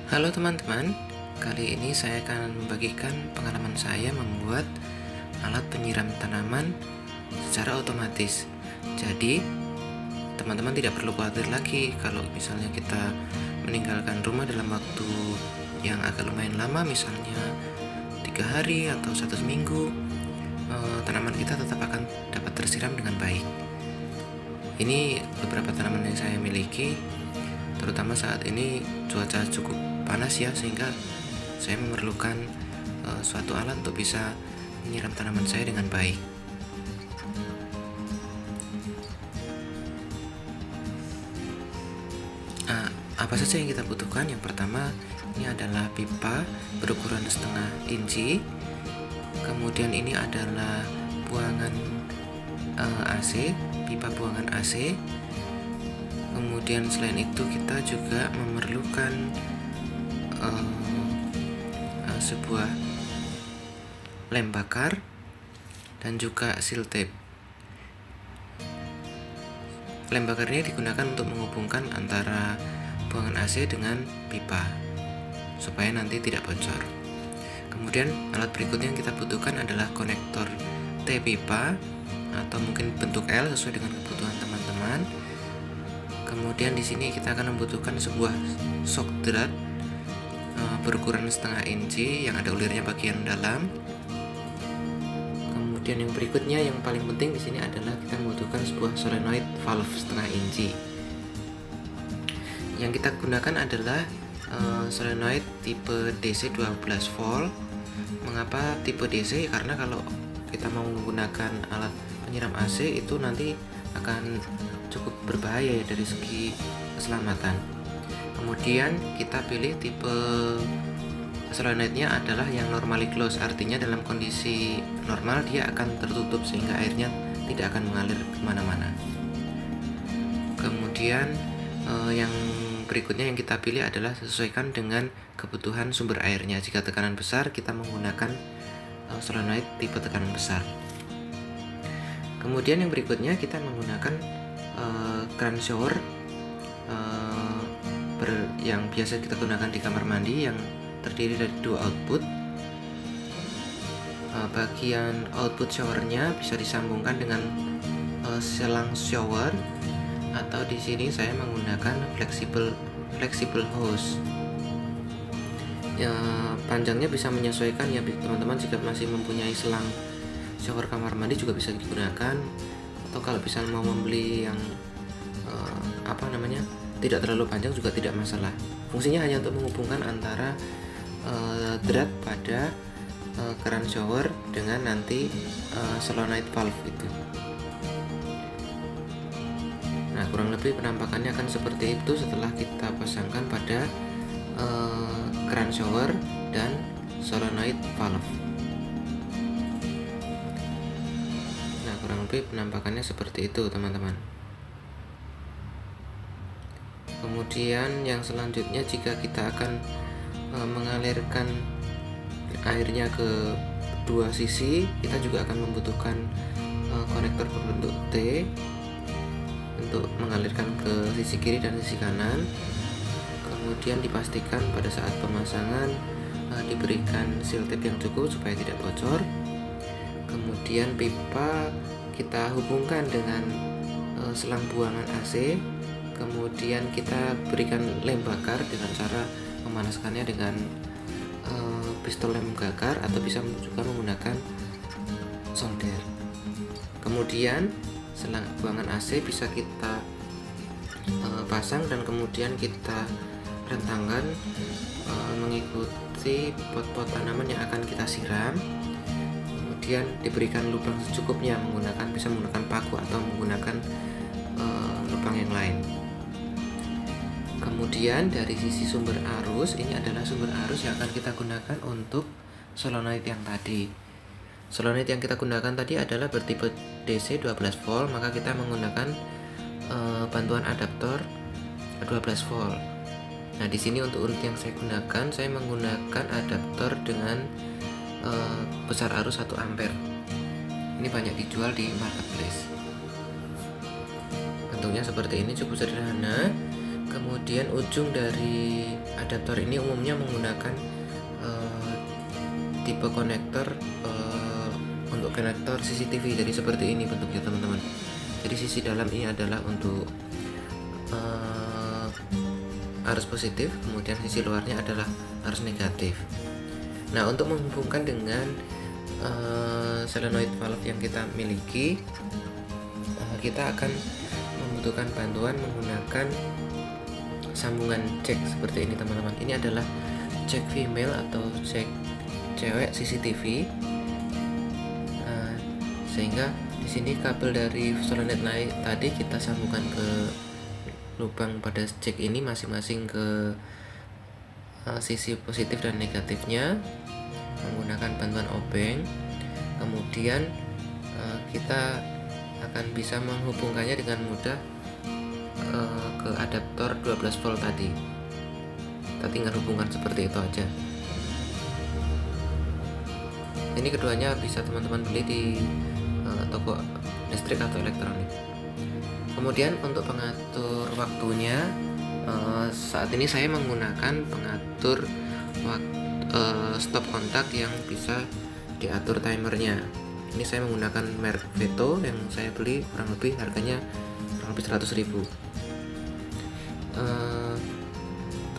Halo teman-teman, kali ini saya akan membagikan pengalaman saya membuat alat penyiram tanaman secara otomatis. Jadi, teman-teman tidak perlu khawatir lagi kalau misalnya kita meninggalkan rumah dalam waktu yang agak lumayan lama, misalnya 3 hari atau 1 minggu, tanaman kita tetap akan dapat tersiram dengan baik. Ini beberapa tanaman yang saya miliki, terutama saat ini cuaca cukup panas ya, sehingga saya memerlukan suatu alat untuk bisa menyiram tanaman saya dengan baik. Apa saja yang kita butuhkan? Yang pertama, ini adalah pipa berukuran 0,5 inci. Kemudian ini adalah buangan AC, pipa buangan AC. Kemudian selain itu kita juga memerlukan sebuah lem bakar dan juga seal tape. Lem bakar ini digunakan untuk menghubungkan antara buangan AC dengan pipa supaya nanti tidak bocor. Kemudian alat berikutnya yang kita butuhkan adalah konektor T pipa atau mungkin bentuk L sesuai dengan kebutuhan teman-teman. Kemudian di sini kita akan membutuhkan sebuah shock drat berukuran 0,5 inci yang ada ulirnya bagian dalam. Kemudian yang berikutnya yang paling penting di sini adalah kita membutuhkan sebuah solenoid valve 0,5 inci. Yang kita gunakan adalah solenoid tipe DC 12 volt. Mengapa tipe DC? Karena kalau kita mau menggunakan alat penyiram AC itu nanti akan cukup berbahaya dari segi keselamatan. Kemudian kita pilih tipe solenoidnya adalah yang normally close, artinya dalam kondisi normal dia akan tertutup sehingga airnya tidak akan mengalir kemana-mana. Kemudian yang berikutnya yang kita pilih adalah sesuaikan dengan kebutuhan sumber airnya. Jika tekanan besar, kita menggunakan solenoid tipe tekanan besar. Kemudian yang berikutnya kita menggunakan keran shower yang biasa kita gunakan di kamar mandi yang terdiri dari 2 output. Bagian output showernya bisa disambungkan dengan selang shower, atau di sini saya menggunakan flexible hose. Panjangnya bisa menyesuaikan ya teman-teman. Jika masih mempunyai selang shower kamar mandi juga bisa digunakan, atau kalau bisa mau membeli yang tidak terlalu panjang juga tidak masalah. Fungsinya hanya untuk menghubungkan antara drat pada keran shower dengan nanti solenoid valve itu. Nah, kurang lebih penampakannya akan seperti itu setelah kita pasangkan pada keran shower dan solenoid valve. Nah, kurang lebih penampakannya seperti itu teman-teman. Kemudian yang selanjutnya, jika kita akan mengalirkan airnya ke dua sisi, kita juga akan membutuhkan konektor berbentuk T untuk mengalirkan ke sisi kiri dan sisi kanan. Kemudian dipastikan pada saat pemasangan diberikan seal tape yang cukup supaya tidak bocor. Kemudian pipa kita hubungkan dengan selang buangan AC. Kemudian kita berikan lem bakar dengan cara memanaskannya dengan pistol lem bakar, atau bisa juga menggunakan solder. Kemudian selang buangan AC bisa kita pasang dan kemudian kita rentangkan mengikuti pot-pot tanaman yang akan kita siram. Kemudian diberikan lubang secukupnya, bisa menggunakan paku atau menggunakan lubang yang lain. Kemudian dari sisi sumber arus, ini adalah sumber arus yang akan kita gunakan untuk solenoid yang tadi. Solenoid yang kita gunakan tadi adalah bertipe DC 12 volt, maka kita menggunakan bantuan adaptor 12 volt. Nah, di sini untuk unit yang saya gunakan, saya menggunakan adaptor dengan besar arus 1 ampere. Ini banyak dijual di marketplace. Bentuknya seperti ini, cukup sederhana. Kemudian ujung dari adaptor ini umumnya menggunakan tipe konektor untuk konektor CCTV. Jadi seperti ini bentuknya teman-teman. Jadi sisi dalam ini adalah untuk arus positif, kemudian sisi luarnya adalah arus negatif. Nah, untuk menghubungkan dengan solenoid valve yang kita miliki, kita akan membutuhkan bantuan menggunakan sambungan jack seperti ini teman-teman. Ini adalah jack female atau jack cewek CCTV. Sehingga di sini kabel dari solenoid naik tadi kita sambungkan ke lubang pada jack ini masing-masing ke sisi positif dan negatifnya menggunakan bantuan obeng. Kemudian kita akan bisa menghubungkannya dengan mudah ke adaptor 12 volt tadi. Kita tinggal hubungkan seperti itu aja. Ini keduanya bisa teman-teman beli di toko listrik atau elektronik. Kemudian untuk pengatur waktunya, saat ini saya menggunakan pengatur stop kontak yang bisa diatur timernya. Ini saya menggunakan merek Veto yang saya beli kurang lebih harganya kurang lebih 100.000.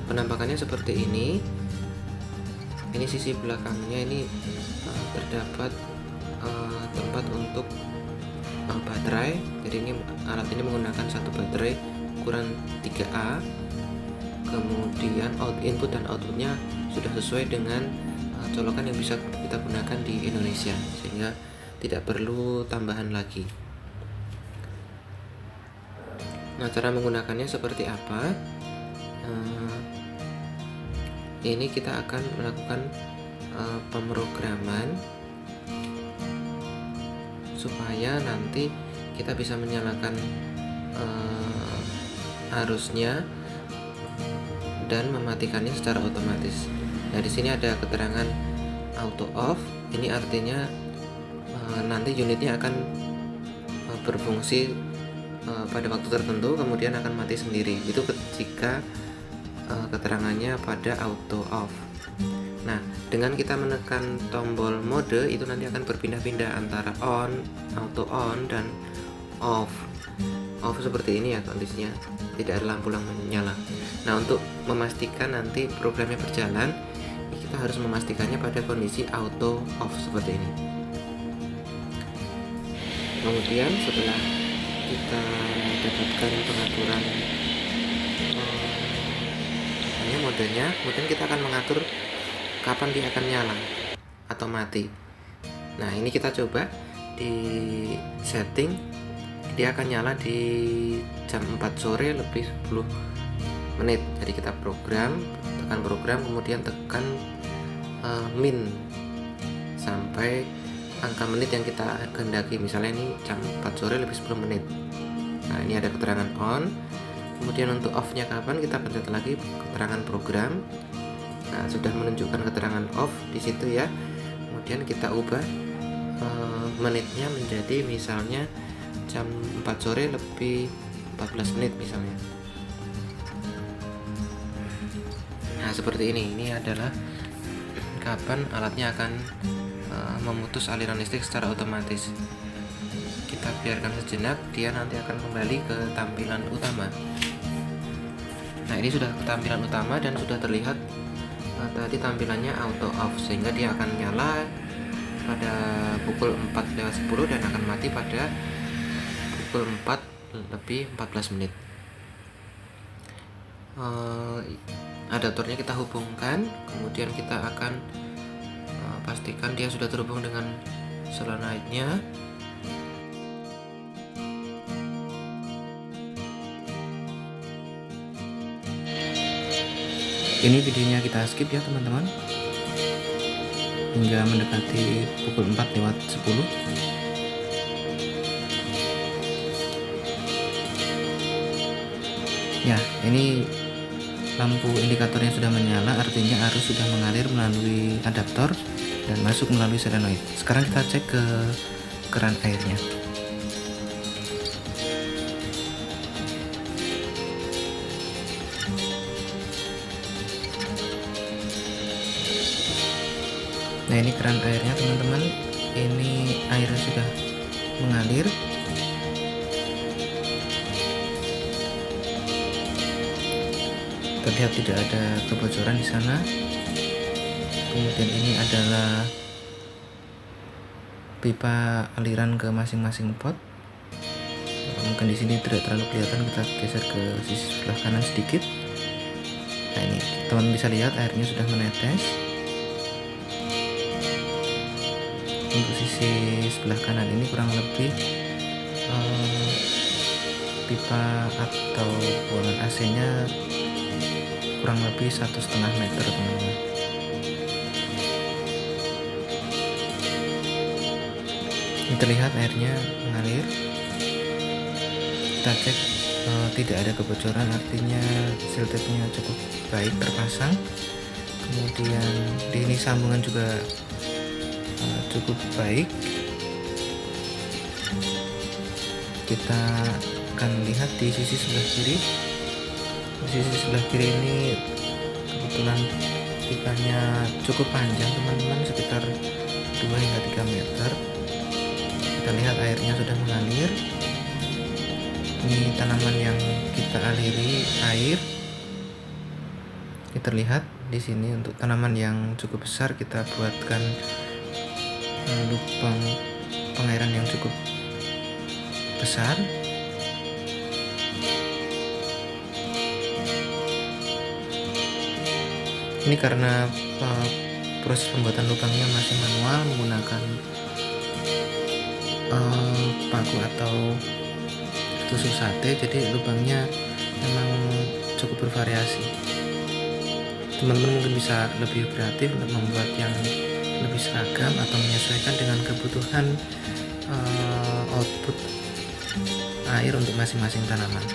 Penampakannya seperti ini. Ini sisi belakangnya ini terdapat tempat untuk baterai. Jadi ini alat ini menggunakan satu baterai ukuran 3A. Kemudian input dan outputnya sudah sesuai dengan colokan yang bisa kita gunakan di Indonesia, sehingga tidak perlu tambahan lagi. Nah, cara menggunakannya seperti apa? Ini kita akan melakukan pemrograman supaya nanti kita bisa menyalakan arusnya dan mematikannya secara otomatis. Nah, di sini ada keterangan auto off. Ini artinya nanti unitnya akan berfungsi pada waktu tertentu, kemudian akan mati sendiri. Itu ketika keterangannya pada auto off. Nah, dengan kita menekan tombol mode itu nanti akan berpindah-pindah antara on, auto on, dan off. Off seperti ini ya kondisinya, tidak ada lampu yang menyala. Nah, untuk memastikan nanti programnya berjalan, kita harus memastikannya pada kondisi auto off seperti ini. Kemudian setelah kita dapatkan pengaturan modenya, kemudian kita akan mengatur kapan dia akan nyala atau mati. Nah, ini kita coba di setting, dia akan nyala di jam 4 sore lebih 10 menit. Jadi kita tekan program, kemudian tekan min sampai angka menit yang kita kehendaki. Misalnya ini jam 4 sore lebih 10 menit. Nah, ini ada keterangan on. Kemudian untuk off-nya kapan, kita pencet lagi keterangan program. Nah, sudah menunjukkan keterangan off di situ ya. Kemudian kita ubah menitnya menjadi misalnya jam 4 sore lebih 14 menit misalnya. Nah, seperti ini. Ini adalah kapan alatnya akan memutus aliran listrik secara otomatis. Kita biarkan sejenak, dia nanti akan kembali ke tampilan utama. Nah, ini sudah tampilan utama dan sudah terlihat tadi tampilannya auto off, sehingga dia akan nyala pada pukul 4:10 dan akan mati pada pukul 4 lebih 14 menit. Adaptornya kita hubungkan, kemudian kita akan pastikan dia sudah terhubung dengan solenoidnya. Ini videonya kita skip ya teman-teman, hingga mendekati pukul 4:10. Ya, ini lampu indikatornya sudah menyala, artinya arus sudah mengalir melalui adaptor dan masuk melalui solenoid. Sekarang kita cek ke keran airnya. Nah, ini keran airnya teman-teman, ini airnya sudah mengalir. Terlihat tidak ada kebocoran di sana. Kemudian ini adalah pipa aliran ke masing-masing pot. Mungkin di sini tidak terlalu kelihatan, kita geser ke sisi sebelah kanan sedikit. Nah, ini teman bisa lihat airnya sudah menetes. Untuk sisi sebelah kanan ini kurang lebih pipa atau buangan AC-nya kurang lebih 1,5 meter teman-teman. Ini terlihat airnya mengalir. Kita cek tidak ada kebocoran, artinya seal tape-nya cukup baik terpasang. Kemudian di ini sambungan juga cukup baik. Kita akan lihat di sisi sebelah kiri. Di sisi sebelah kiri ini kebetulan pipanya cukup panjang teman-teman, sekitar 2 hingga 3 meter. Kita lihat airnya sudah mengalir. Ini tanaman yang kita aliri air. Ini terlihat di sini untuk tanaman yang cukup besar kita buatkan lubang pengairan yang cukup besar. Ini karena proses pembuatan lubangnya masih manual menggunakan paku atau tusuk sate, jadi lubangnya memang cukup bervariasi. Teman-teman mungkin bisa lebih kreatif untuk membuat yang lebih seragam atau menyesuaikan dengan kebutuhan output air untuk masing-masing tanaman.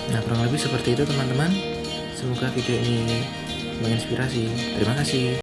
Nah, kurang lebih seperti itu teman-teman. Semoga video ini menginspirasi. Terima kasih.